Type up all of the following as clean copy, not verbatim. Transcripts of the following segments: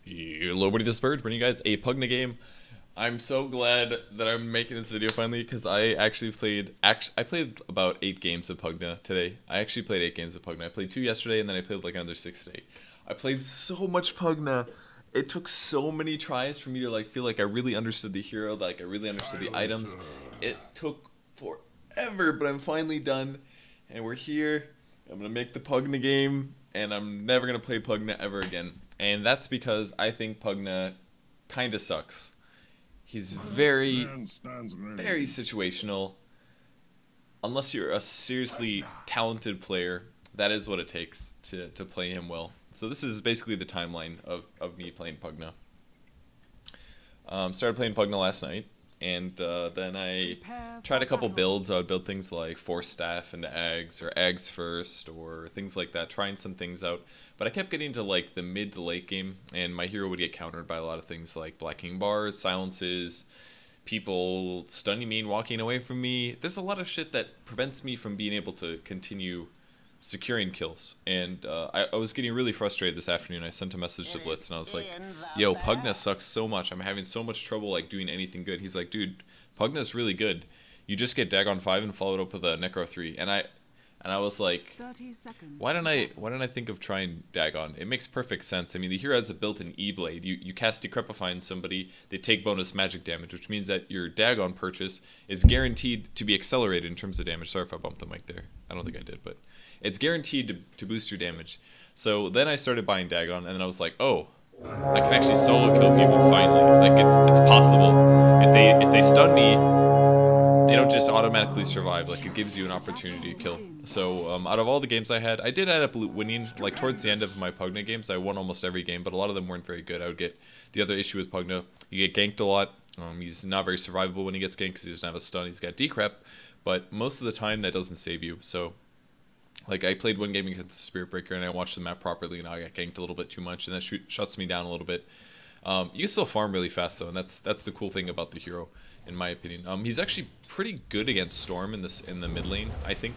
Hello, buddy, this is Purge, bringing you guys a Pugna game. I'm so glad that I'm making this video finally, because I actually played, I played about 8 games of Pugna today. I actually played 8 games of Pugna. I played 2 yesterday, and then I played like another 6 today. I played so much Pugna. It took so many tries for me to like feel like I really understood the hero, like I really understood the items. It took forever, but I'm finally done, and we're here. I'm gonna make the Pugna game, and I'm never gonna play Pugna ever again. And that's because I think Pugna kinda sucks. He's very situational. Unless you're a seriously talented player, that is what it takes to play him well. So this is basically the timeline of me playing Pugna. Started playing Pugna last night, and then I tried a couple builds. I would build things like Force Staff into Ags, or Ags first, or things like that, trying some things out. But I kept getting to like the mid to late game, and my hero would get countered by a lot of things like blocking bars, silences, people stunning me and walking away from me. There's a lot of shit that prevents me from being able to continue securing kills, and I was getting really frustrated this afternoon. I sent a message to Blitz, and I was like, yo, Pugna sucks so much. I'm having so much trouble like doing anything good. He's like, dude, Pugna's really good. You just get Dagon 5 and follow it up with a Necro 3. And I was like, why didn't I think of trying Dagon? It makes perfect sense. I mean, the hero has a built-in E-Blade. You cast Decrepify on somebody, they take bonus magic damage, which means that your Dagon purchase is guaranteed to be accelerated in terms of damage. Sorry if I bumped the mic there. I don't think I did, but it's guaranteed to boost your damage. So then I started buying Dagon, and then I was like, oh, I can actually solo kill people finally. Like it's possible. If they stun me, they don't just automatically survive. Like, it gives you an opportunity to kill. So out of all the games I had, I did end up winning. Like towards the end of my Pugna games, I won almost every game, but a lot of them weren't very good. I would get the other issue with Pugna. You get ganked a lot. He's not very survivable when he gets ganked because he doesn't have a stun. He's got decrep, but most of the time that doesn't save you. So like, I played one game against the Spirit Breaker, and I watched the map properly, and I got ganked a little bit too much, and that shuts me down a little bit. You can still farm really fast though, and that's the cool thing about the hero, in my opinion. He's actually pretty good against Storm in the mid lane, I think.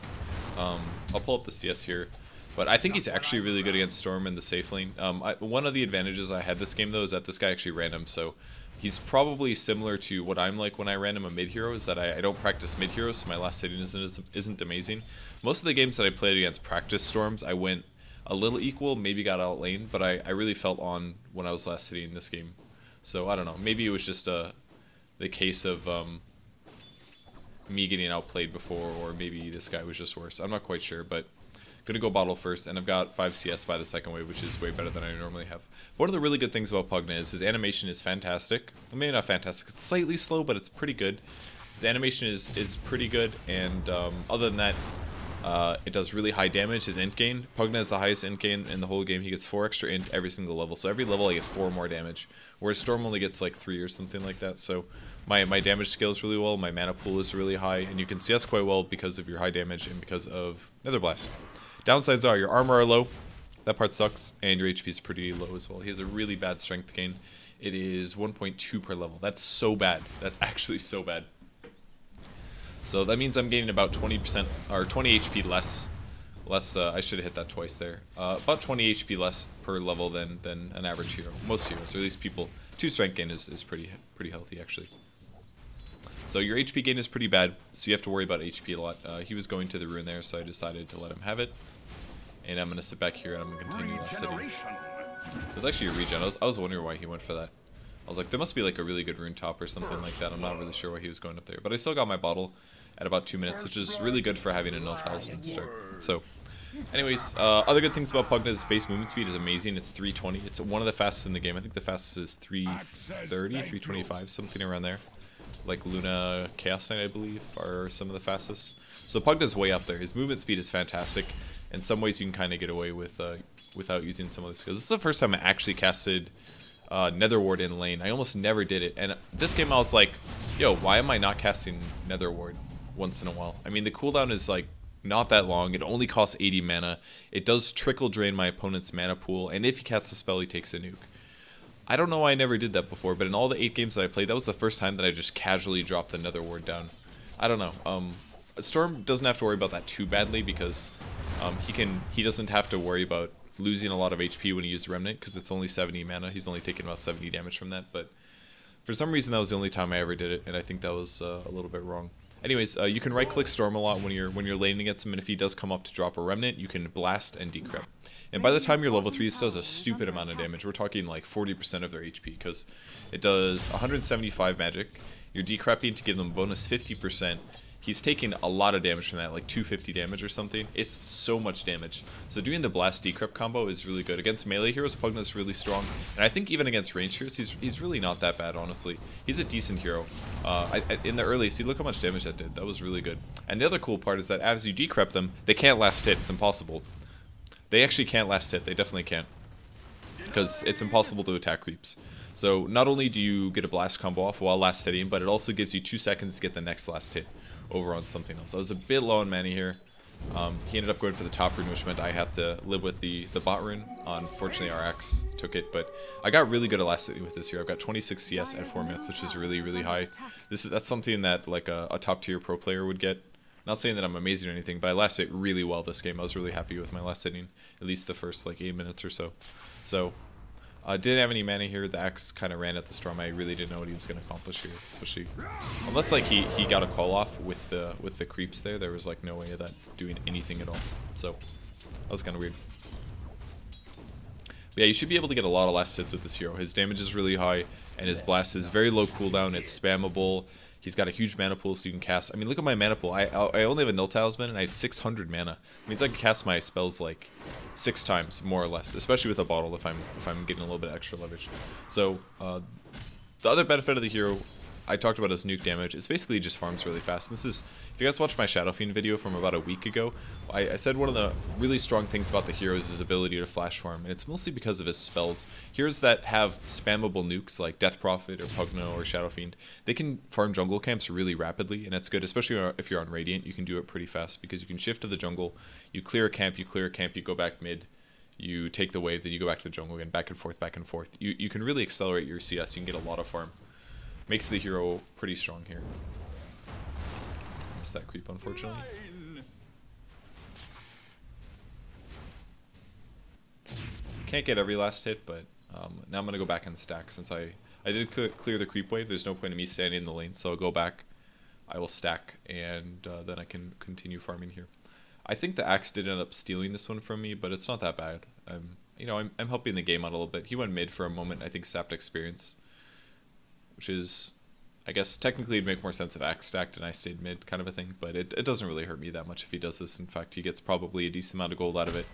I'll pull up the CS here, but I think he's actually really good against Storm in the safe lane. One of the advantages I had this game though is that this guy actually ran him, so he's probably similar to what I'm like when I ran him a mid hero, is that I don't practice mid heroes, so my last hitting isn't amazing. Most of the games that I played against practice Storms, I went a little equal, maybe got out lane, but I really felt on when I was last hitting this game. So I don't know, maybe it was just the case of me getting outplayed before, or maybe this guy was just worse. I'm not quite sure, but gonna go bottle first, and I've got 5 CS by the second wave, which is way better than I normally have. One of the really good things about Pugna is his animation is fantastic. Well, maybe not fantastic, it's slightly slow, but it's pretty good. His animation is pretty good, and other than that, it does really high damage. His int gain, Pugna has the highest int gain in the whole game. He gets 4 extra int every single level, so every level I get 4 more damage, whereas Storm only gets like 3 or something like that. So my damage scales really well, my mana pool is really high, and you can CS quite well because of your high damage and because of Nether Blast. Downsides are your armor are low, that part sucks, and your HP is pretty low as well. He has a really bad strength gain. It is 1.2 per level. That's so bad. That's actually so bad. So that means I'm gaining about 20% or 20 HP less. I should have hit that twice there. About 20 HP less per level than an average hero. Most heroes, or at least people. 2 strength gain is pretty healthy actually. So your HP gain is pretty bad, so you have to worry about HP a lot. He was going to the rune there, so I decided to let him have it. And I'm gonna sit back here and I'm gonna continue sitting. It was actually a regen. I was wondering why he went for that. I was like, there must be like a really good rune top or something like that. I'm not really sure why he was going up there, but I still got my bottle at about 2 minutes, which is really good for having a no talisman start. So, anyways, other good things about Pugna is base movement speed is amazing. It's 320. It's one of the fastest in the game. I think the fastest is 330, 325, something around there. Like Luna Chaos Knight, I believe, are some of the fastest. So Pugna's way up there. His movement speed is fantastic. In some ways, you can kind of get away with without using some of the skills. This is the first time I actually casted Nether Ward in lane. I almost never did it. And this game, I was like, yo, why am I not casting Nether Ward once in a while? I mean, the cooldown is like not that long. It only costs 80 mana. It does trickle drain my opponent's mana pool. And if he casts a spell, he takes a nuke. I don't know why I never did that before, but in all the 8 games that I played, that was the first time that I just casually dropped the Nether Ward down. I don't know. Storm doesn't have to worry about that too badly because he doesn't have to worry about losing a lot of HP when he used Remnant, because it's only 70 mana. He's only taking about 70 damage from that, but for some reason that was the only time I ever did it, and I think that was a little bit wrong. Anyways, you can right-click Storm a lot when you're laning against him, and if he does come up to drop a Remnant, you can blast and decrypt. And by the time you're level 3, this does a stupid amount of damage. We're talking like 40% of their HP, because it does 175 magic. You're decrypting to give them bonus 50%. He's taking a lot of damage from that, like 250 damage or something. It's so much damage. So doing the blast decrypt combo is really good. Against melee heroes, Pugna is really strong. And I think even against ranged heroes, he's really not that bad, honestly. He's a decent hero. In the early, see, look how much damage that did. That was really good. And the other cool part is that as you decrypt them, they can't last hit. It's impossible. They actually can't last hit. They definitely can't. Because it's impossible to attack creeps. So not only do you get a blast combo off while last hitting, but it also gives you 2 seconds to get the next last hit over on something else. I was a bit low on mana here. He ended up going for the top rune, which meant I have to live with the bot rune. Unfortunately, RX took it, but I got really good at last hitting with this here. I've got 26 CS at 4 minutes, which is really, really high. That's something that like a top tier pro player would get. Not saying that I'm amazing or anything, but I last hit really well this game. I was really happy with my last hitting, at least the first like 8 minutes or so. So didn't have any mana here. The axe kind of ran at the storm. I really didn't know what he was going to accomplish here, especially unless like he got a call off with the creeps there. There was like no way of that doing anything at all. So that was kind of weird. But yeah, you should be able to get a lot of last hits with this hero. His damage is really high, and his blast is very low cooldown. It's spammable. He's got a huge mana pool, so you can cast. I mean, look at my mana pool. I only have a null talisman, and I have 600 mana. It means I can cast my spells like 6 times, more or less, especially with a bottle if I'm getting a little bit extra leverage. So the other benefit of the hero I talked about his nuke damage. It's basically just farms really fast. This is, if you guys watched my Shadow Fiend video from about a week ago, I said one of the really strong things about the hero is his ability to flash farm, and it's mostly because of his spells. Heroes that have spammable nukes like Death Prophet or Pugna or Shadow Fiend, they can farm jungle camps really rapidly, and it's good, especially if you're on Radiant. You can do it pretty fast because you can shift to the jungle, you clear a camp, you go back mid, you take the wave, then you go back to the jungle again, back and forth, back and forth. You can really accelerate your CS, you can get a lot of farm. Makes the hero pretty strong here. Missed that creep, unfortunately. Can't get every last hit, but now I'm going to go back and stack. Since I did clear the creep wave, there's no point in me standing in the lane, so I'll go back, I will stack, and then I can continue farming here. I think the axe did end up stealing this one from me, but it's not that bad. I'm helping the game out a little bit. He went mid for a moment, I think sapped experience, which is, I guess, technically it'd make more sense if axe stacked and I stayed mid kind of a thing, but it doesn't really hurt me that much if he does this. In fact, he gets probably a decent amount of gold out of it,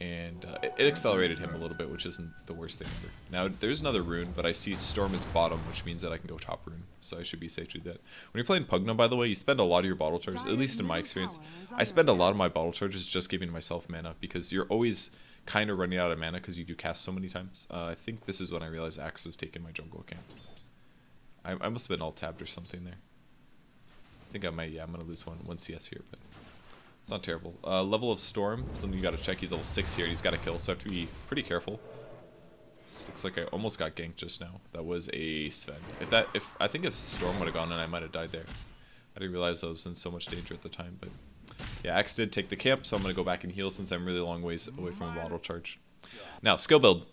and it accelerated him a little bit, which isn't the worst thing ever. Now, there's another rune, but I see Storm is bottom, which means that I can go top rune, so I should be safe to do that. When you're playing Pugna, by the way, you spend a lot of your bottle charges, at least in my experience. I spend a lot of my bottle charges just giving myself mana, because you're always kind of running out of mana because you do cast so many times. I think this is when I realized axe was taking my jungle camp. I must have been alt-tabbed or something there. I think I might, yeah, I'm going to lose one CS here, but it's not terrible. Level of Storm, something you got to check. He's level 6 here, and he's got a kill, so I have to be pretty careful. This looks like I almost got ganked just now. That was a Sven. I think if Storm would have gone in, I might have died there. I didn't realize I was in so much danger at the time, but yeah, Axe did take the camp, so I'm going to go back and heal since I'm really long ways away from a bottle charge. Now, skill build.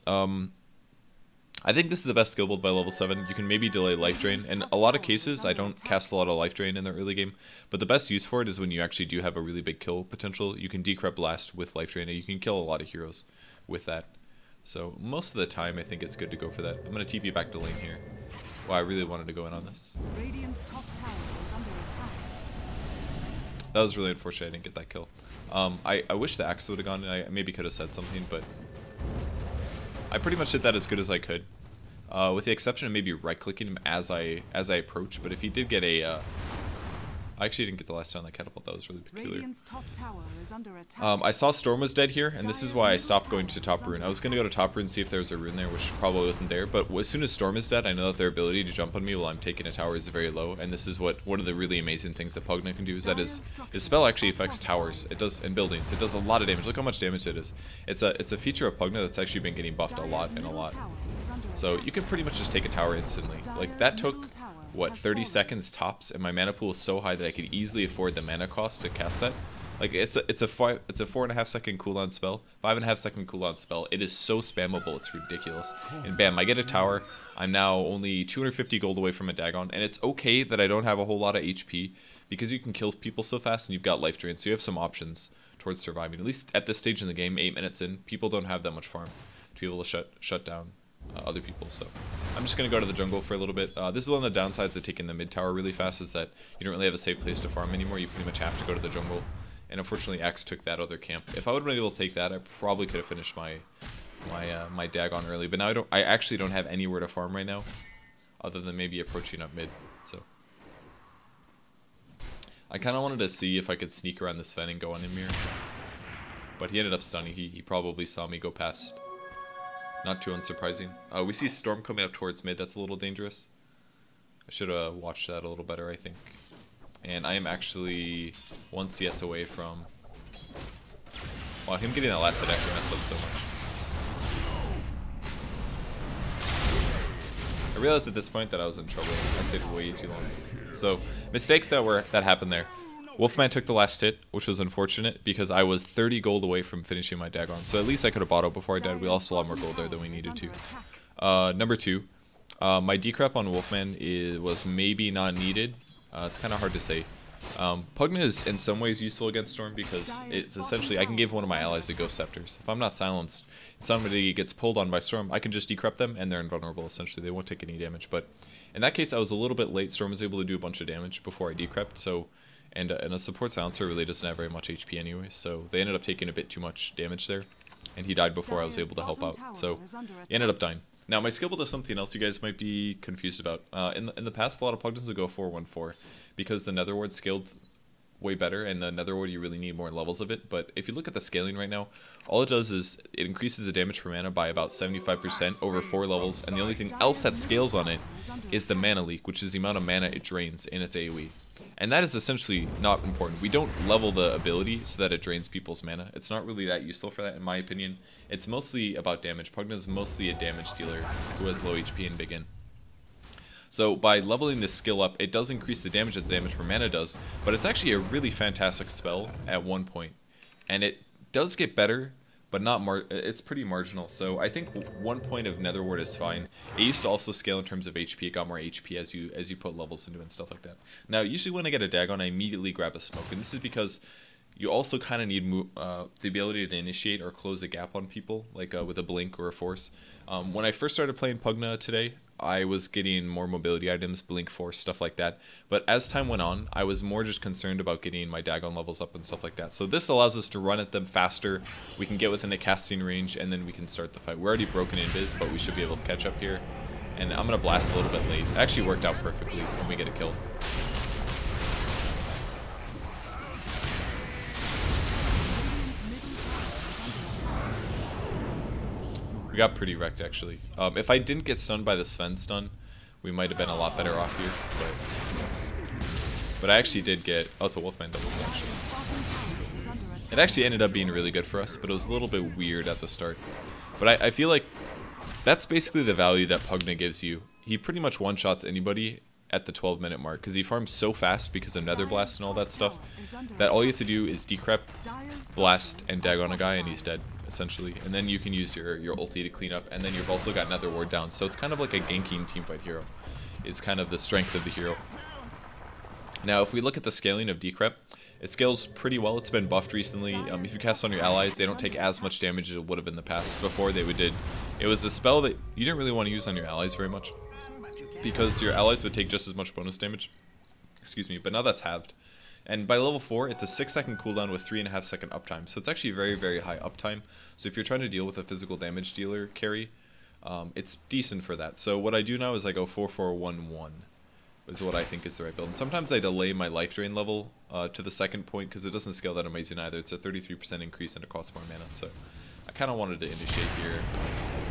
I think this is the best skill build by level 7. You can maybe delay life drain. In a lot of cases, I don't cast a lot of life drain in the early game, but the best use for it is when you actually do have a really big kill potential. You can decrypt blast with life drain, and you can kill a lot of heroes with that. So most of the time, I think it's good to go for that. I'm going to TP back to lane here. Wow, I really wanted to go in on this. Top tower is under attack. That was really unfortunate I didn't get that kill. I wish the axe would have gone in. I maybe could have said something, but I pretty much did that as good as I could, with the exception of maybe right-clicking him as I approach. But if he did get a, I actually didn't get the last time on that catapult. That was really peculiar. Top tower is under attack. I saw Storm was dead here, and this is why I stopped going to top rune. I was gonna go to top rune and see if there was a rune there, which probably wasn't there. But as soon as Storm is dead, I know that their ability to jump on me while I'm taking a tower is very low. And this is one of the really amazing things that Pugna can do, is that his spell actually affects towers. It does, and buildings. It does a lot of damage. Look how much damage it is. It's a feature of Pugna that's actually been getting buffed a lot and a lot. So you can pretty much just take a tower instantly. Like that took, what, 30 seconds tops, and my mana pool is so high that I could easily afford the mana cost to cast that. Like it's a 4.5 second cooldown spell, 5.5 second cooldown spell. It is so spammable, it's ridiculous. And bam, I get a tower. I'm now only 250 gold away from a Dagon, and it's okay that I don't have a whole lot of HP because you can kill people so fast and you've got life drain, so you have some options towards surviving. At least at this stage in the game, 8 minutes in, people don't have that much farm to be able to shut down other people. So I'm just gonna go to the jungle for a little bit. This is one of the downsides of taking the mid tower really fast, is that you don't really have a safe place to farm anymore. You pretty much have to go to the jungle. And unfortunately, Axe took that other camp. If I would have been able to take that, I probably could have finished my Dagon early. But now I actually don't have anywhere to farm right now, other than maybe approaching up mid. So I kind of wanted to see if I could sneak around the Sven and go on Ymir. But he ended up stunning. He probably saw me go past. Not too unsurprising. We see Storm coming up towards mid. That's a little dangerous. I should have watched that a little better, I think. And I am actually 1 CS away from... Wow, him getting that last hit actually messed up so much. I realized at this point that I was in trouble. I stayed way too long. So, mistakes that happened there. Wolfman took the last hit, which was unfortunate because I was 30 gold away from finishing my Dagon. So at least I could have bought out before I died. We lost a lot more gold there than we needed to. Number 2. My decrep on Wolfman was maybe not needed. It's kind of hard to say. Pugna is in some ways useful against Storm because it's essentially I can give one of my allies a Ghost Scepters. If I'm not silenced, somebody gets pulled on by Storm, I can just decrep them and they're invulnerable essentially. They won't take any damage. But in that case, I was a little bit late. Storm was able to do a bunch of damage before I decrept. So, and a support silencer really doesn't have very much HP anyway. So they ended up taking a bit too much damage there, and he died before I was able to help out. So he ended up dying. Now, my skill build is something else you guys might be confused about. In the past, a lot of Pugnans would go 4-1-4 because the Netherward scaled way better, and the Netherward, you really need more levels of it. But if you look at the scaling right now, all it does is it increases the damage per mana by about 75% over 4 levels, and the only thing else that scales on it is the mana leak, which is the amount of mana it drains in its AoE. And that is essentially not important. We don't level the ability so that it drains people's mana. It's not really that useful for that, in my opinion. It's mostly about damage. Pugna is mostly a damage dealer who has low HP and big in. So by leveling this skill up, it does increase the damage that the damage per mana does, but it's actually a really fantastic spell at one point. And it does get better, but not it's pretty marginal. So I think 1 point of Netherward is fine. It used to also scale in terms of HP. It got more HP as you put levels into it and stuff like that. Now, usually when I get a Dagon, I immediately grab a smoke, and this is because you also kind of need the ability to initiate or close a gap on people, like with a blink or a force. When I first started playing Pugna today, I was getting more mobility items, blink, force, stuff like that. But as time went on, I was more just concerned about getting my Dagon levels up and stuff like that. So this allows us to run at them faster. We can get within a casting range, and then we can start the fight. We're already broken in biz, but we should be able to catch up here. And I'm going to blast a little bit late. It actually worked out perfectly when we get a kill. We got pretty wrecked, actually. If I didn't get stunned by the Sven stun, we might have been a lot better off here. But I actually did get... Oh, it's a Wolfman double kill, actually. It actually ended up being really good for us, but it was a little bit weird at the start. But I feel like that's basically the value that Pugna gives you. He pretty much one-shots anybody at the 12-minute mark, because he farms so fast because of Nether Blast and all that stuff, that all you have to do is decrep, blast, and Dagon a guy, and he's dead, essentially. And then you can use your ulti to clean up, and then you've also got Nether Ward down. So it's kind of like a ganking teamfight hero, is kind of the strength of the hero. Now, if we look at the scaling of decrep, it scales pretty well. It's been buffed recently. If you cast on your allies, they don't take as much damage as it would have in the past. Before, it was a spell that you didn't really want to use on your allies very much, because your allies would take just as much bonus damage. Excuse me, but now that's halved. And by level 4, it's a 6-second cooldown with 3.5-second uptime. So it's actually very, very high uptime. So if you're trying to deal with a physical damage dealer carry, it's decent for that. So what I do now is I go 4-4-1-1 is what I think is the right build. And sometimes I delay my life drain level to the second point because it doesn't scale that amazing either. It's a 33% increase and it costs more mana. So I kind of wanted to initiate here.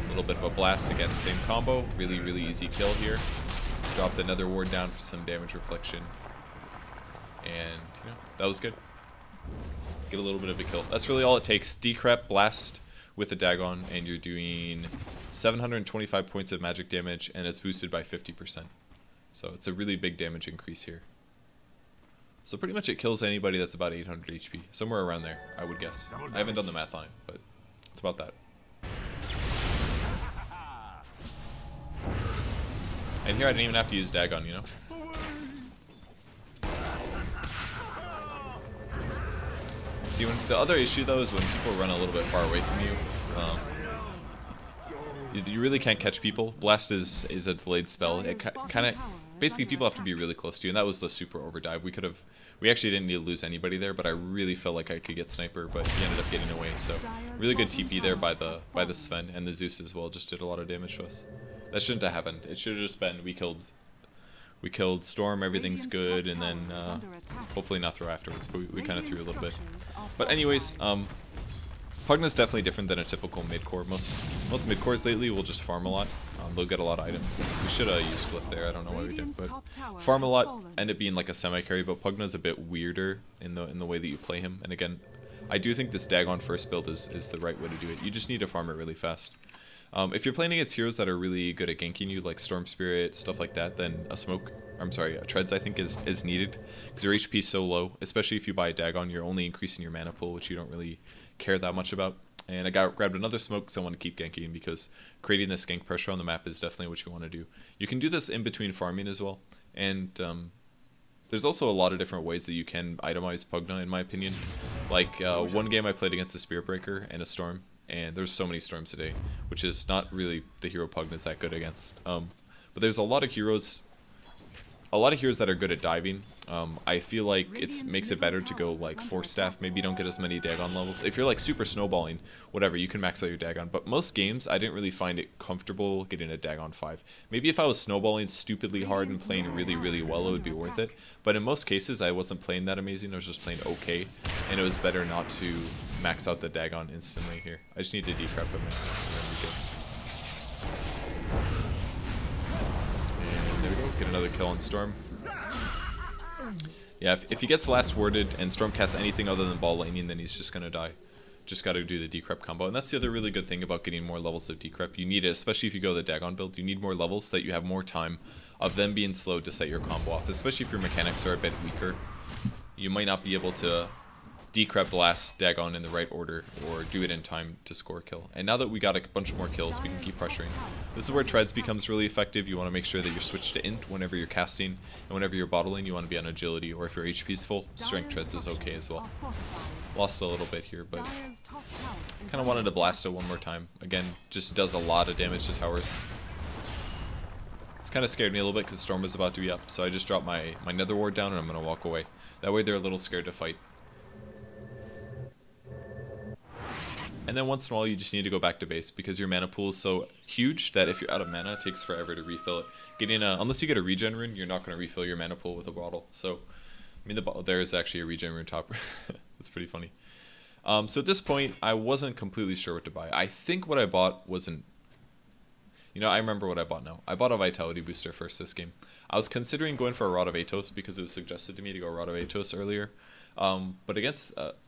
A little bit of a blast, again, same combo. Really, really easy kill here. Drop the Nether Ward down for some damage reflection. And, you know, that was good. Get a little bit of a kill. That's really all it takes. Decrep, blast with the Dagon, and you're doing 725 points of magic damage, and it's boosted by 50%. So it's a really big damage increase here. So pretty much it kills anybody that's about 800 HP. Somewhere around there, I would guess. I haven't done the math on it, but it's about that. And here I didn't even have to use Dagon, you know? See, the other issue though is when people run a little bit far away from you. You really can't catch people. Blast is a delayed spell. It kind of basically people have to be really close to you, and that was the super overdive. We actually didn't need to lose anybody there, but I really felt like I could get sniper, but he ended up getting away. So really good TP there by the Sven, and the Zeus as well. Just did a lot of damage to us. That shouldn't have happened. It should have just been we killed Storm, everything's good, and then hopefully not throw afterwards, but we kind of threw a little bit. But anyways, Pugna's definitely different than a typical mid-core. Most mid-cores lately will just farm a lot. They'll get a lot of items. We should have used Glyph there, I don't know why we didn't, but farm a lot, end up being like a semi-carry, but Pugna's a bit weirder in the way that you play him. And again, I do think this Dagon first build is the right way to do it. You just need to farm it really fast. If you're playing against heroes that are really good at ganking you, like Storm Spirit, stuff like that, then a Treads I think is needed, because your HP is so low, especially if you buy a Dagon, you're only increasing your mana pool, which you don't really care that much about. And I grabbed another smoke because I want to keep ganking, because creating this gank pressure on the map is definitely what you want to do. You can do this in between farming as well, and there's also a lot of different ways that you can itemize Pugna, in my opinion. Like one game I played against a Spirit Breaker and a Storm, and there's so many Storms today, which is not really the hero Pugna's that good against. But there's a lot of heroes that are good at diving. I feel like it makes it better to go like Force Staff. Maybe you don't get as many Dagon levels. If you're like super snowballing, whatever, you can max out your Dagon. But most games, I didn't really find it comfortable getting a Dagon 5. Maybe if I was snowballing stupidly hard and playing really, really well, it would be worth it. But in most cases, I wasn't playing that amazing. I was just playing okay. And it was better not to max out the Dagon instantly here. I just need to decrep him. And there we go. Get another kill on Storm. Yeah, if he gets last worded and Storm casts anything other than ball laning, then he's just gonna die. Just gotta do the decrep combo. And that's the other really good thing about getting more levels of decrep. You need it, especially if you go the Dagon build, you need more levels so that you have more time of them being slow to set your combo off. Especially if your mechanics are a bit weaker. You might not be able to decrep blast Dagon in the right order or do it in time to score a kill. And now that we got a bunch more kills, we can keep pressuring. This is where Treads becomes really effective. You want to make sure that you're switched to int whenever you're casting, and whenever you're bottling you want to be on agility, or if your HP is full, strength Treads is okay as well. Lost a little bit here, but kind of wanted to blast it one more time. Again, just does a lot of damage to towers. It's kind of scared me a little bit because Storm was about to be up, so I just dropped my Nether Ward down and I'm going to walk away. That way they're a little scared to fight. And then once in a while you just need to go back to base because your mana pool is so huge that if you're out of mana, it takes forever to refill it. Unless you get a regen rune, you're not going to refill your mana pool with a bottle. So, I mean, there is actually a regen rune top. That's pretty funny. So at this point, I wasn't completely sure what to buy. I think what I bought wasn't... You know, I remember what I bought now. I bought a Vitality Booster first this game. I was considering going for a Rod of Atos because it was suggested to me to go Rod of Atos earlier. But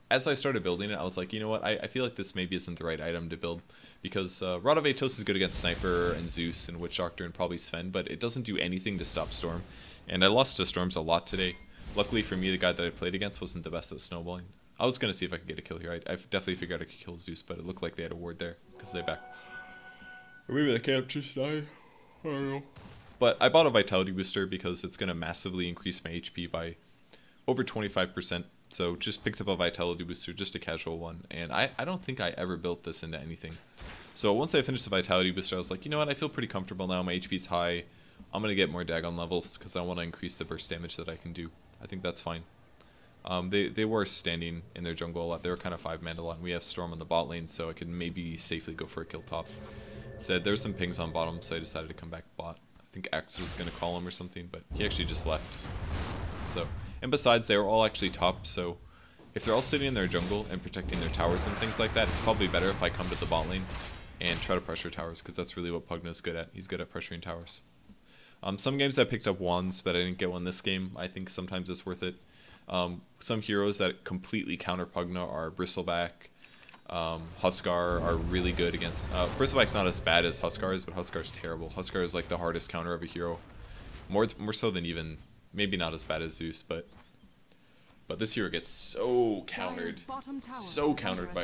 as I started building it, I was like, you know what, I feel like this maybe isn't the right item to build, because Rod of Atos is good against Sniper and Zeus and Witch Doctor and probably Sven, but it doesn't do anything to stop Storm, and I lost to Storms a lot today. Luckily for me, the guy that I played against wasn't the best at snowballing. I was going to see if I could get a kill here. I definitely figured I could kill Zeus, but it looked like they had a ward there, because they back. Or maybe they can't just die. I don't know. But I bought a Vitality Booster because it's going to massively increase my HP by over 25%. So just picked up a Vitality Booster, just a casual one. And I don't think I ever built this into anything. So once I finished the Vitality Booster, I was like, you know what, I feel pretty comfortable now. My HP's high. I'm going to get more Dagon levels because I want to increase the burst damage that I can do. I think that's fine. They were standing in their jungle a lot. They were kind of 5-man a lot. And we have Storm on the bot lane, so I could maybe safely go for a kill top. Said there's some pings on bottom, so I decided to come back bot. I think X was going to call him or something, but he actually just left. So, and besides, they were all actually top, so if they're all sitting in their jungle and protecting their towers and things like that, it's probably better if I come to the bot lane and try to pressure towers, because that's really what Pugna's good at. He's good at pressuring towers. Some games I picked up wands, but I didn't get one this game. I think sometimes it's worth it. Some heroes that completely counter Pugna are Bristleback. Huskar are really good against... Bristleback's not as bad as Huskar is, but Huskar's terrible. Huskar is like the hardest counter of a hero. More so than even... Maybe not as bad as Zeus, but But this hero gets so countered, by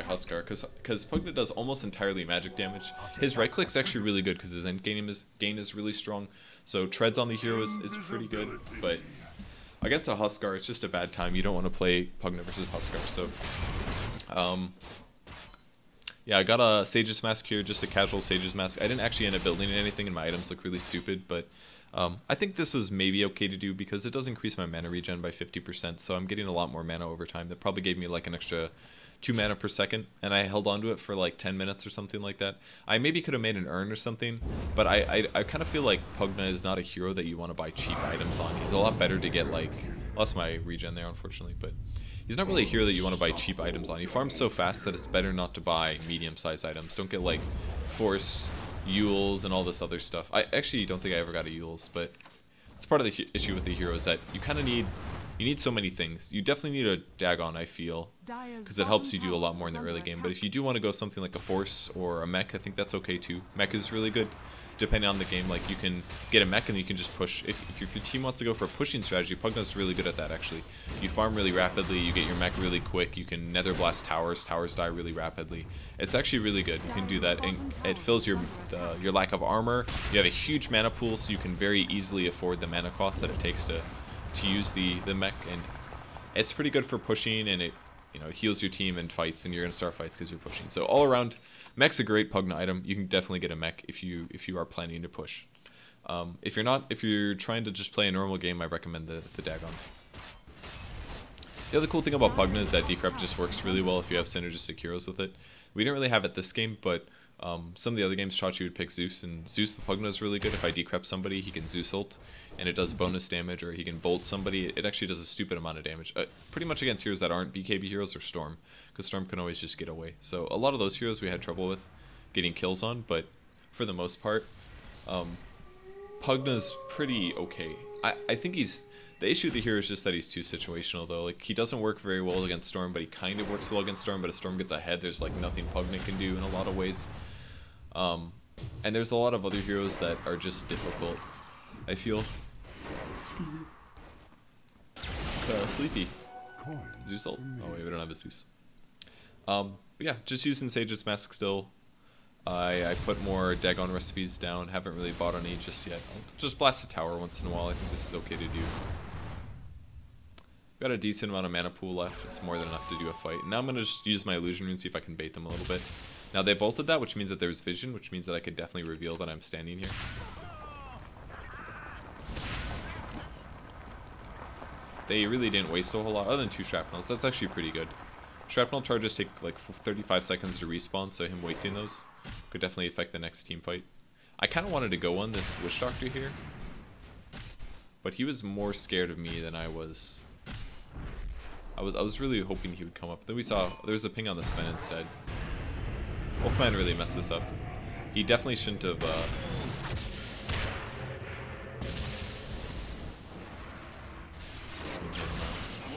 Huskar, because Pugna does almost entirely magic damage. His right click's actually really good because his end gain is really strong. So treads on the hero is pretty good, but against a Huskar, it's just a bad time. You don't want to play Pugna versus Huskar. So, yeah, I got a Sage's Mask here, just a casual Sage's Mask. I didn't actually end up building anything, and my items look really stupid, but I think this was maybe okay to do because it does increase my mana regen by 50%, so I'm getting a lot more mana over time. That probably gave me like an extra 2 mana per second, and I held on to it for like 10 minutes or something like that. I maybe could have made an urn or something, but I kind of feel like Pugna is not a hero that you want to buy cheap items on. He's a lot better to get like... Lost my regen there, unfortunately, but he's not really a hero that you want to buy cheap items on. He farms so fast that it's better not to buy medium-sized items. Don't get like Force, Yules, and all this other stuff. I actually don't think I ever got a Yules, but it's part of the issue with the hero is that you kind of need... You need so many things. You definitely need a Dagon, I feel, because it helps you do a lot more in the early game. But if you do want to go something like a Force or a Mech, I think that's okay too. Mech is really good, depending on the game. Like, you can get a Mech and you can just push. If your team wants to go for a pushing strategy, Pugna's really good at that, actually. You farm really rapidly, you get your Mech really quick, you can Nether Blast towers. Towers die really rapidly. It's actually really good. You can do that, and it fills your lack of armor. You have a huge mana pool, so you can very easily afford the mana cost that it takes to use the mech, and it's pretty good for pushing, and it heals your team in fights, and you're gonna start fights because you're pushing. So all around, mech's a great Pugna item. You can definitely get a mech if you are planning to push. If you're trying to just play a normal game, I recommend the Dagon. The other cool thing about Pugna is that decrep just works really well if you have synergistic heroes with it. We didn't really have it this game, but some of the other games taught you would pick Zeus, and Zeus the Pugna is really good. If I decrep somebody, he can Zeus ult, and it does bonus damage, or he can bolt somebody. It actually does a stupid amount of damage. Pretty much against heroes that aren't BKB heroes or Storm, because Storm can always just get away. So a lot of those heroes we had trouble with getting kills on, but for the most part, Pugna's pretty okay. I think the issue with the hero is just that he's too situational, though. Like, he doesn't work very well against Storm, but he kind of works well against Storm, but if Storm gets ahead, there's like nothing Pugna can do in a lot of ways. And there's a lot of other heroes that are just difficult, I feel. Sleepy. Zeus ult? Oh wait, we don't have a Zeus. But yeah, just using Sage's Mask still. I put more Dagon recipes down, haven't really bought any just yet. I'll just blast a tower once in a while, I think this is okay to do. Got a decent amount of mana pool left, it's more than enough to do a fight. Now I'm going to just use my illusion rune and see if I can bait them a little bit. Now they bolted that, which means that there's vision, which means that I could definitely reveal that I'm standing here. They really didn't waste a whole lot, other than 2 shrapnels. That's actually pretty good. Shrapnel charges take like 35 seconds to respawn, so him wasting those could definitely affect the next team fight. I kind of wanted to go on this Witch Doctor here, but he was more scared of me than I was. I was really hoping he would come up. Then we saw there was a ping on the Sven instead. Wolfman really messed this up. He definitely shouldn't have.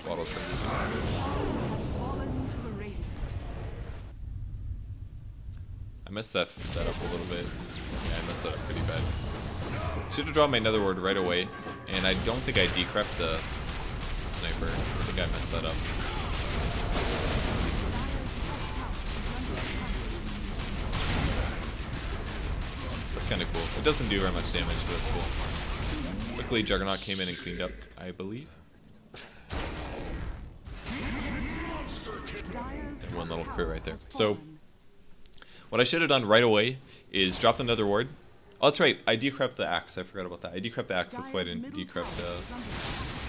Bottle I messed that up a little bit. Yeah, I messed that up pretty bad. Should have drawn my Nether Ward right away, and I don't think I decrept the sniper. I think I messed that up. That's kind of cool. It doesn't do very much damage, but it's cool. Luckily, Juggernaut came in and cleaned up, I believe. And one little crit right there. So, what I should have done right away is drop the Nether Ward. Oh, that's right. I decrept the axe. I forgot about that. I decrept the axe. That's why I didn't decrept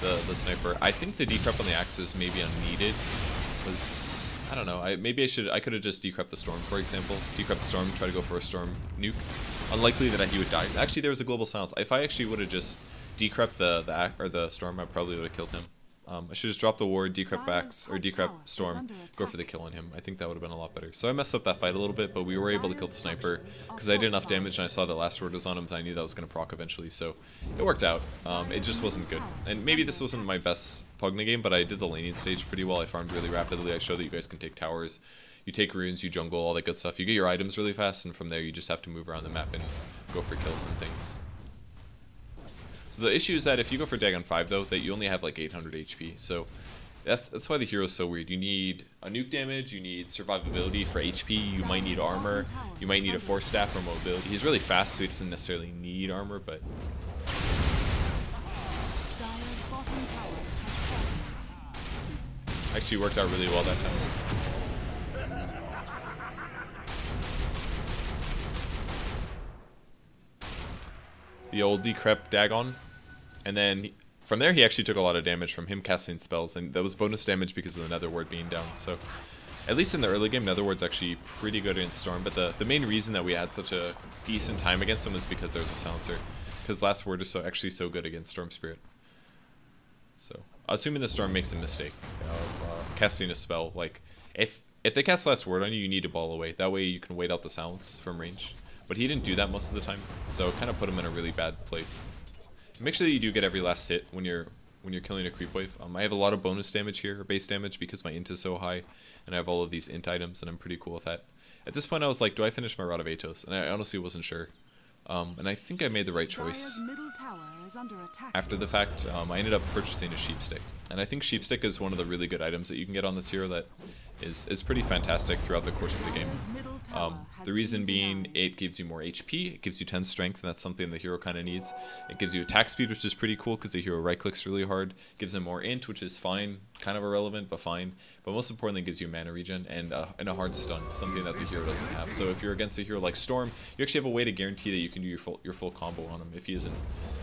the sniper. I think the decrep on the axe is maybe unneeded. I don't know. I could have just decrept the storm, for example. Decrept the storm. Try to go for a storm nuke. Unlikely that he would die. Actually, there was a global silence. If I actually would have just decrept the storm, I probably would have killed him. I should just drop the ward, decrep axe, or decrep storm, go for the kill on him. I think that would have been a lot better. So I messed up that fight a little bit, but we were able to kill the sniper because I did enough damage and I saw the last word was on him, so I knew that was going to proc eventually. So it worked out. It just wasn't good. And maybe this wasn't my best Pugna game, but I did the laning stage pretty well. I farmed really rapidly. I showed that you guys can take towers. You take runes, you jungle, all that good stuff. You get your items really fast, and from there you just have to move around the map and go for kills and things. So the issue is that if you go for Dagon 5 though, that you only have like 800 HP, so That's why the hero's so weird. You need a nuke damage, you need survivability for HP, you might need armor, you might need a force staff for mobility. He's really fast, so he doesn't necessarily need armor, but actually worked out really well that time. The old decrep Dagon, and then from there he actually took a lot of damage from him casting spells, and that was bonus damage because of the Nether Ward being down. So at least in the early game, Nether Ward's actually pretty good against Storm, but the main reason that we had such a decent time against him is because there was a silencer, because Last Word is actually so good against Storm Spirit. So assuming the Storm makes a mistake of casting a spell, like if they cast Last Word on you, you need to ball away. That way you can wait out the silence from range. But he didn't do that most of the time, so it kind of put him in a really bad place. Make sure that you do get every last hit when you're killing a creep wave. I have a lot of bonus damage here, or base damage, because my int is so high, and I have all of these int items, and I'm pretty cool with that. At this point, I was like, do I finish my Rod of Atos? And I honestly wasn't sure. And I think I made the right choice. After the fact, I ended up purchasing a sheep stick, and I think sheep stick is one of the really good items that you can get on this hero that is pretty fantastic throughout the course of the game. The reason being, it gives you more HP, it gives you 10 strength, and that's something the hero kind of needs. It gives you attack speed, which is pretty cool because the hero right clicks really hard. It gives him more int, which is fine, kind of irrelevant, but fine. But most importantly, it gives you mana regen and a hard stun, something that the hero doesn't have. So if you're against a hero like Storm, you actually have a way to guarantee that you can do your full combo on him if he isn't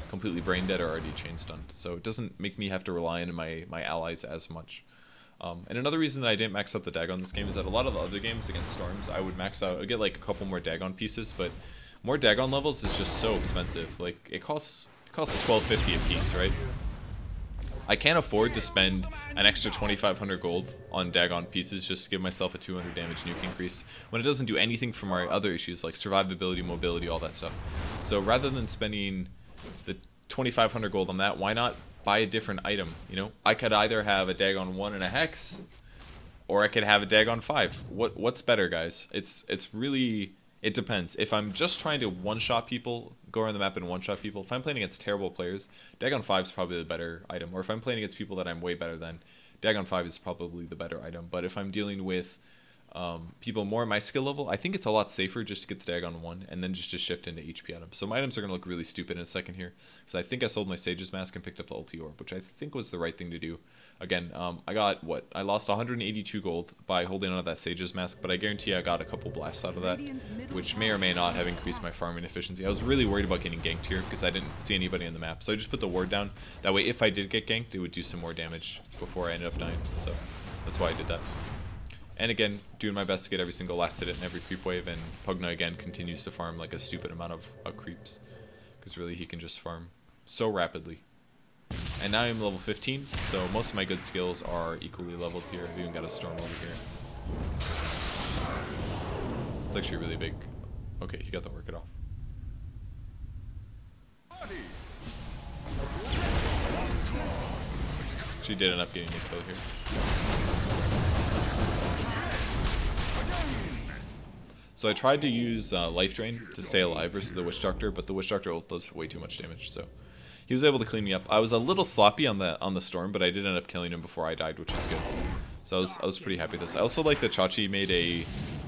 completely brain dead or already chain stunned. So it doesn't make me have to rely on my allies as much. And another reason that I didn't max out the Dagon in this game is that a lot of the other games against Storms, I would max out, I'd get like a couple more Dagon pieces, but more Dagon levels is just so expensive. Like, it costs $12.50 a piece, right? I can't afford to spend an extra 2,500 gold on Dagon pieces just to give myself a 200 damage nuke increase, when it doesn't do anything for my other issues like survivability, mobility, all that stuff. So rather than spending the 2,500 gold on that, why not buy a different item? You know, I could either have a Dagon 1 and a Hex, or I could have a Dagon 5. What's better, guys? It's really, it depends. If I'm just trying to one-shot people, go around the map and one-shot people, if I'm playing against terrible players, Dagon 5 is probably the better item. Or if I'm playing against people that I'm way better than, Dagon 5 is probably the better item. But if I'm dealing with people more at my skill level, I think it's a lot safer just to get the Dagon 1 and then just to shift into HP items. So my items are going to look really stupid in a second here, because I think I sold my Sage's Mask and picked up the Ulti Orb, which I think was the right thing to do. Again, I got, I lost 182 gold by holding on to that Sage's Mask, but I guarantee I got a couple blasts out of that, which may or may not have increased my farming efficiency. I was really worried about getting ganked here because I didn't see anybody on the map, so I just put the ward down. That way, if I did get ganked, it would do some more damage before I ended up dying, so that's why I did that. And again, doing my best to get every single last hit in every creep wave, and Pugna again continues to farm like a stupid amount of creeps, because really he can just farm so rapidly. And now I'm level 15, so most of my good skills are equally leveled here. I've even got a Storm over here. It's actually really big. Okay, he got the work it off. Actually did end up getting a kill here. So I tried to use Life Drain to stay alive versus the Witch Doctor, but the Witch Doctor ult does way too much damage, so he was able to clean me up. I was a little sloppy on the Storm, but I did end up killing him before I died, which is good. So I was pretty happy with this. I also like that Chachi made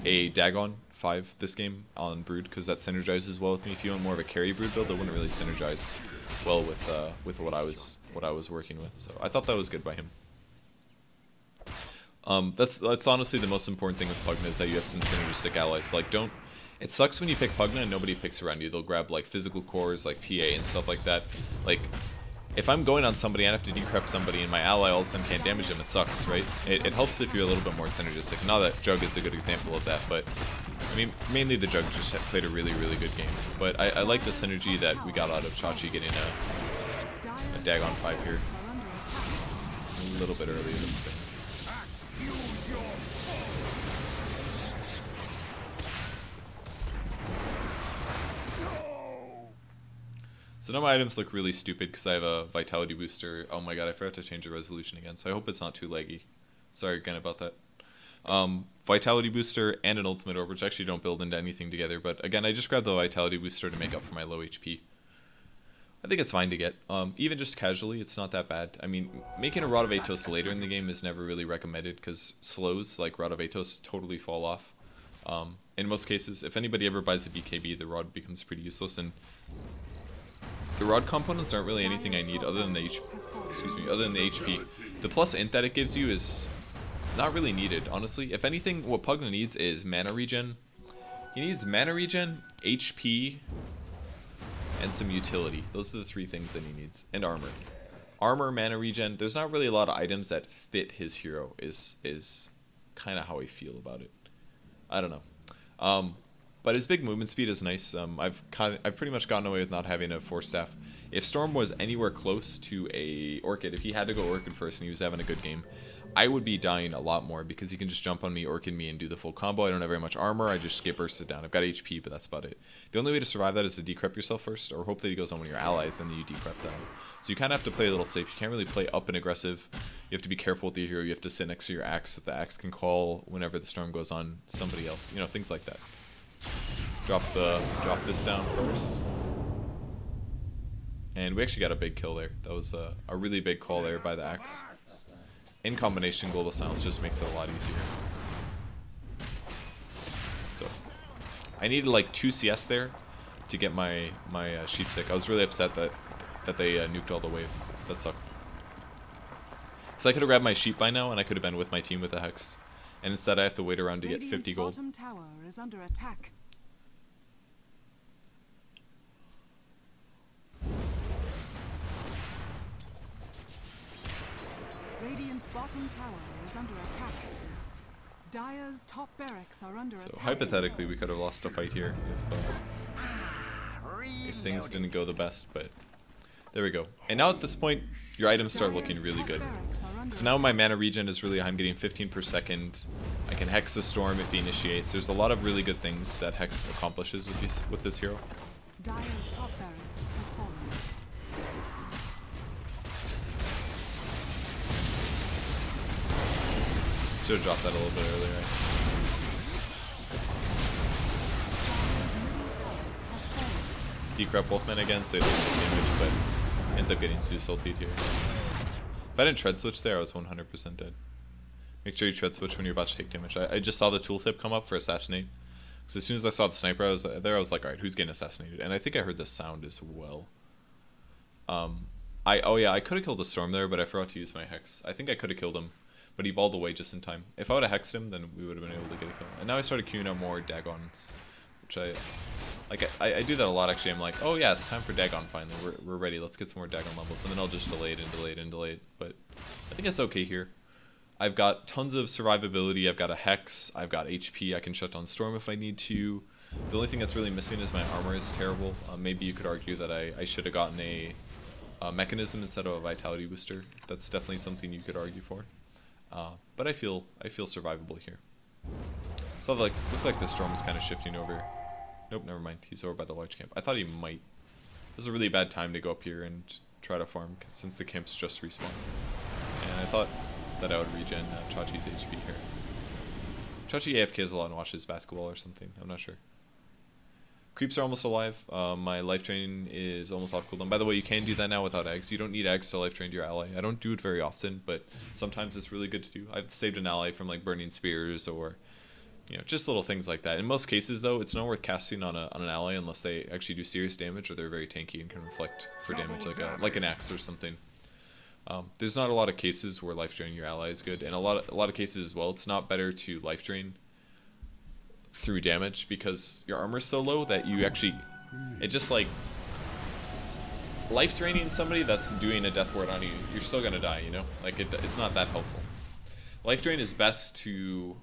a Dagon 5 this game on Brood, because that synergizes well with me. If you want more of a carry Brood build, it wouldn't really synergize well with what I was working with. So I thought that was good by him. That's honestly the most important thing with Pugna, is that you have some synergistic allies. Like, it sucks when you pick Pugna and nobody picks around you. They'll grab like physical cores, like PA and stuff like that. Like, if I'm going on somebody and I have to decrep somebody and my ally all of a sudden can't damage them, it sucks, right? It helps if you're a little bit more synergistic. Not that Jug is a good example of that, but I mean, mainly the Jug just played a really, really good game. But I like the synergy that we got out of Chachi getting a Dagon 5 here. A little bit early this spin. So now my items look really stupid because I have a vitality booster. Oh my god, I forgot to change the resolution again, so I hope it's not too laggy. Sorry again about that. Vitality booster and an ultimate orb, which actually don't build into anything together, but again, I just grabbed the vitality booster to make up for my low HP. I think it's fine to get. Even just casually, it's not that bad. I mean, making a Rod of Atos later in the game is never really recommended because slows like Rod of Atos totally fall off. In most cases, if anybody ever buys a BKB, the Rod becomes pretty useless, and the Rod components aren't really anything I need other than the HP. The plus int that it gives you is not really needed, honestly. If anything, what Pugna needs is mana regen. He needs mana regen, HP, and some utility. Those are the three things that he needs. And armor. Armor, mana regen. There's not really a lot of items that fit his hero is kind of how I feel about it. I don't know. But his big movement speed is nice. I've pretty much gotten away with not having a Force Staff. If Storm was anywhere close to a Orchid, if he had to go Orchid first and he was having a good game, I would be dying a lot more because he can just jump on me, Orchid me, and do the full combo. I don't have very much armor. I just get bursted down. I've got HP, but that's about it. The only way to survive that is to decrep yourself first, or hope that he goes on one of your allies, and then you decrep them. So you kind of have to play a little safe. You can't really play up and aggressive. You have to be careful with your hero. You have to sit next to your axe so the axe can call whenever the storm goes on somebody else. You know, things like that. Drop this down first. And we actually got a big kill there. That was a really big call there by the axe. In combination, Global Silence just makes it a lot easier. So, I needed like 2 CS there to get my sheep sick. I was really upset that they nuked all the wave. That sucked. Because I could have grabbed my sheep by now and I could have been with my team with a hex. And instead I have to wait around to get 50 gold. Bottom tower is under attack. Radiant's bottom tower is under attack. Dire's top barracks are under attack. So hypothetically, we could have lost a fight here if things didn't go the best, but there we go. And now at this point, your items start looking really good. So now my mana regen is really high. I'm getting 15 per second. I can Hex the Storm if he initiates. There's a lot of really good things that Hex accomplishes with this hero. Dire's top barracks has fallen. Should have dropped that a little bit earlier, right? Decrep Wolfman again, so he doesn't take damage, but ends up getting Zeus ultied here. If I didn't tread switch there, I was 100% dead. Make sure you tread switch when you're about to take damage. I just saw the tooltip come up for assassinate. Because as soon as I saw the sniper, I was like, alright, who's getting assassinated? And I think I heard the sound as well. Oh yeah, I could have killed the Storm there, but I forgot to use my Hex. I think I could have killed him, but he balled away just in time. If I would have hexed him, then we would have been able to get a kill. And now I started queuing out more Dagons, which I do that a lot actually. I'm like, oh yeah, it's time for Dagon finally. We're ready. Let's get some more Dagon levels, and then I'll just delay it and delay it and delay it. But I think it's okay here. I've got tons of survivability. I've got a Hex. I've got HP. I can shut down Storm if I need to. The only thing that's really missing is my armor is terrible. Maybe you could argue that I should have gotten a mechanism instead of a vitality booster. That's definitely something you could argue for. But I feel survivable here. So look like the Storm is kind of shifting over. Nope, never mind. He's over by the large camp. I thought he might. This is a really bad time to go up here and try to farm, since the camps just respawn. And I thought that I would regen Chachi's HP here. Chachi AFKs a lot and watches basketball or something. I'm not sure. Creeps are almost alive. My life drain is almost off cooldown. By the way, you can do that now without eggs. You don't need eggs to life drain your ally. I don't do it very often, but sometimes it's really good to do. I've saved an ally from like burning spears or, you know, just little things like that. In most cases, though, it's not worth casting on an ally unless they actually do serious damage or they're very tanky and can reflect for damage, like an axe or something. There's not a lot of cases where life draining your ally is good, and a lot of cases as well. It's not better to life drain through damage because your armor's so low that you actually, it just like life draining somebody that's doing a death ward on you, you're still gonna die, you know? Like it's not that helpful. Life drain is best to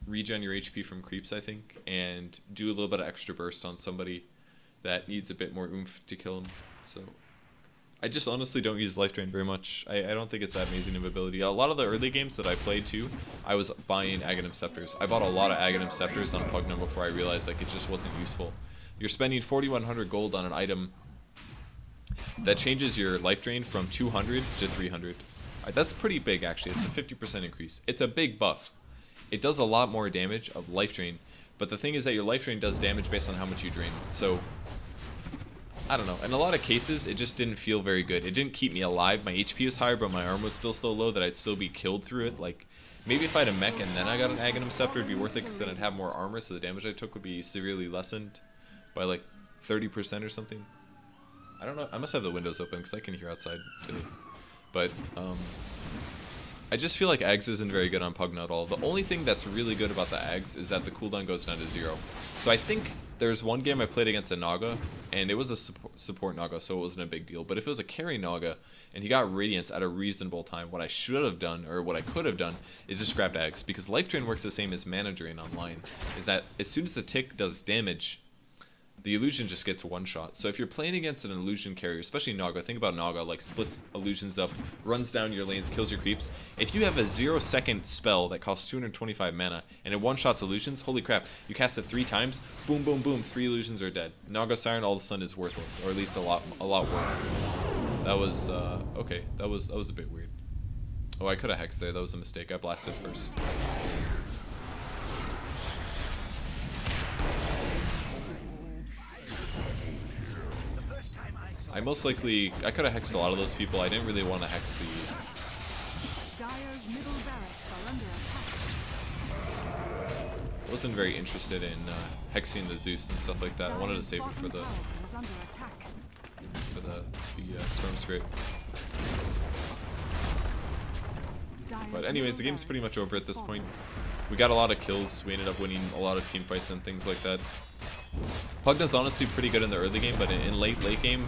regen your HP from creeps, I think, and do a little bit of extra burst on somebody that needs a bit more oomph to kill him. So I just honestly don't use life drain very much. I don't think it's that amazing of ability. A lot of the early games that I played too, I was buying Aghanim Scepters. I bought a lot of Aghanim Scepters on Pugna before I realized like it just wasn't useful. You're spending 4,100 gold on an item that changes your life drain from 200 to 300. That's pretty big actually. It's a 50% increase. It's a big buff. It does a lot more damage of life drain, but the thing is that your life drain does damage based on how much you drain. So I don't know. In a lot of cases, it just didn't feel very good. It didn't keep me alive. My HP was higher, but my armor was still so low that I'd still be killed through it. Like, maybe if I had a mech and then I got an Aghanim Scepter, it'd be worth it, because then I'd have more armor, so the damage I took would be severely lessened by like 30% or something. I don't know. I must have the windows open, because I can hear outside today. But, I just feel like Ags isn't very good on Pugna at all. The only thing that's really good about the Ags is that the cooldown goes down to 0. So I think there's one game I played against a Naga, and it was a support Naga, so it wasn't a big deal. But if it was a carry Naga, and he got Radiance at a reasonable time, what I should have done, or what I could have done, is just grabbed Ags. Because Life Drain works the same as Mana Drain online. Is that as soon as the tick does damage, the illusion just gets one shot. So if you're playing against an illusion carrier, especially Naga, think about Naga, like splits illusions up, runs down your lanes, kills your creeps. If you have a 0-second spell that costs 225 mana and it one-shots illusions, holy crap, you cast it 3 times, boom, boom, boom, 3 illusions are dead. Naga Siren all of a sudden is worthless, or at least a lot worse. That was, okay, that was a bit weird. Oh, I could have hexed there, that was a mistake, I blasted first. I could have hexed a lot of those people. I didn't really want to hex the... I wasn't very interested in hexing the Zeus and stuff like that. I wanted to save it for the Storm Spirit. But anyways, the game's pretty much over at this point. We got a lot of kills. We ended up winning a lot of team fights and things like that. Pugna's honestly pretty good in the early game, but in late game,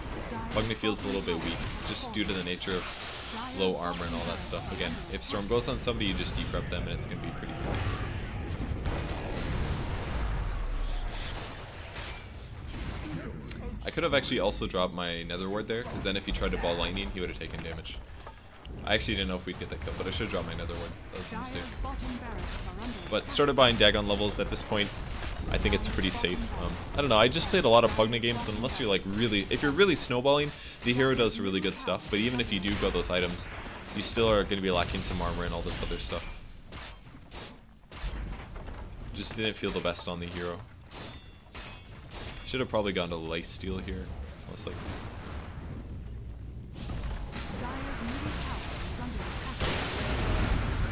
Pugna feels a little bit weak, just due to the nature of low armor and all that stuff. Again, if Storm goes on somebody, you just decrypt them and it's going to be pretty easy. I could have actually also dropped my Nether Ward there, because then if he tried to ball lightning, he would have taken damage. I actually didn't know if we'd get that kill, but I should have dropped my Nether Ward. That was a mistake. But started buying Dagon levels at this point. I think it's pretty safe. I don't know, I just played a lot of Pugna games, and unless you're like if you're really snowballing, the hero does really good stuff, but even if you do go those items, you still are going to be lacking some armor and all this other stuff. Just didn't feel the best on the hero. Should have probably gone to lifesteal here, most likely.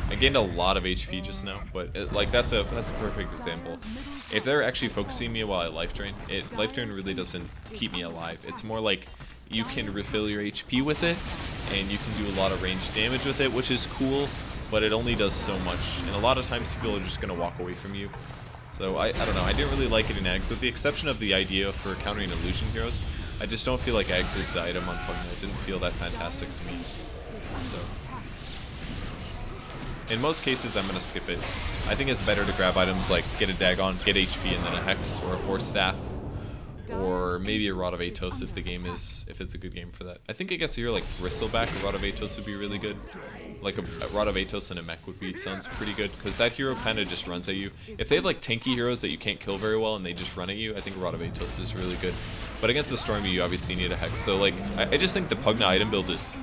I gained a lot of HP just now, but like that's a perfect example. If they're actually focusing me while I life drain, life drain really doesn't keep me alive. It's more like you can refill your HP with it, and you can do a lot of ranged damage with it, which is cool, but it only does so much. And a lot of times people are just gonna walk away from you. So I don't know, I didn't really like it in Ags, with the exception of the idea for countering illusion heroes. I just don't feel like Ags is the item on Pugna. It didn't feel that fantastic to me. So in most cases, I'm going to skip it. I think it's better to grab items like get a Dagon, get HP, and then a Hex, or a Force Staff, or maybe a Rod of Atos if it's a good game for that. I think against a hero like Bristleback, a Rod of Atos would be really good. Like a Rod of Atos and a mech sounds pretty good, because that hero kind of just runs at you. If they have like tanky heroes that you can't kill very well and they just run at you, I think Rod of Atos is really good. But against the Stormy, you obviously need a Hex. So like, I just think the Pugna item build it's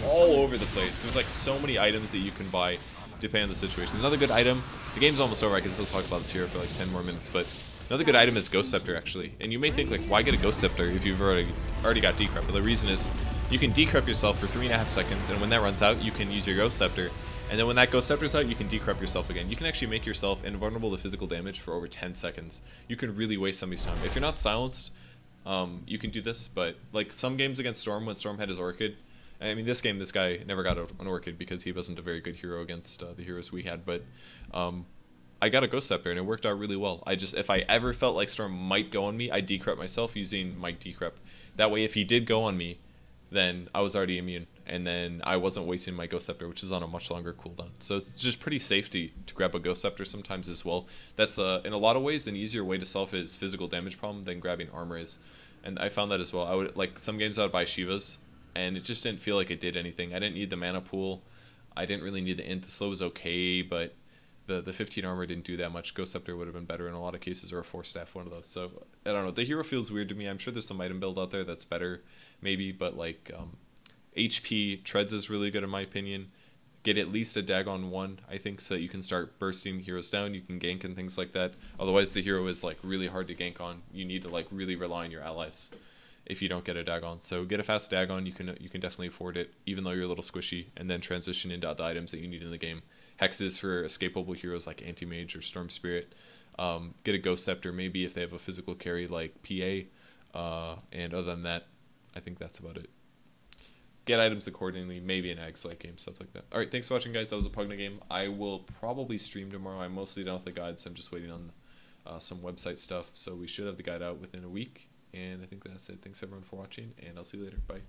all over the place. There's like so many items that you can buy depending on the situation. Another good item, the game's almost over, I can still talk about this here for like 10 more minutes, but another good item is Ghost Scepter actually. And you may think like, why get a Ghost Scepter if you've already got decrypt? But the reason is, you can decrypt yourself for 3.5 seconds, and when that runs out, you can use your Ghost Scepter. And then when that Ghost Scepter's out, you can decrypt yourself again. You can actually make yourself invulnerable to physical damage for over 10 seconds. You can really waste somebody's time. If you're not silenced, you can do this, but like some games against Storm, when Storm had his Orchid, I mean this game, this guy never got an Orchid because he wasn't a very good hero against the heroes we had, but I got a Ghost Scepter and it worked out really well. If I ever felt like Storm might go on me, I decrypt myself using Mike Decrypt. That way if he did go on me, then I was already immune, and then I wasn't wasting my Ghost Scepter, which is on a much longer cooldown. So it's just pretty safe to grab a Ghost Scepter sometimes as well. That's in a lot of ways an easier way to solve his physical damage problem than grabbing armor is. And I found that as well. I would like some games I would buy Shivas, and it just didn't feel like it did anything. I didn't need the mana pool. I didn't really need the int. The slow was okay, but the 15 armor didn't do that much. Ghost Scepter would have been better in a lot of cases, or a Force Staff, one of those. So I don't know. The hero feels weird to me. I'm sure there's some item build out there that's better, maybe, but like HP Treads is really good in my opinion. Get at least a Dagon 1, I think, so that you can start bursting heroes down. You can gank and things like that. Otherwise, the hero is like really hard to gank on. You need to like really rely on your allies. if you don't get a Dagon. So get a fast Dagon, you can definitely afford it, even though you're a little squishy, and then transition into the items that you need in the game. Hexes for escapable heroes like Anti-Mage or Storm Spirit. Get a Ghost Scepter, maybe if they have a physical carry like PA. And other than that, I think that's about it. Get items accordingly, maybe an Ag Slate game, stuff like that. Alright, thanks for watching, guys. That was a Pugna game. I will probably stream tomorrow. I'm mostly done with the guide, so I'm just waiting on some website stuff. So we should have the guide out within a week. And I think that's it. Thanks everyone for watching, and I'll see you later. Bye.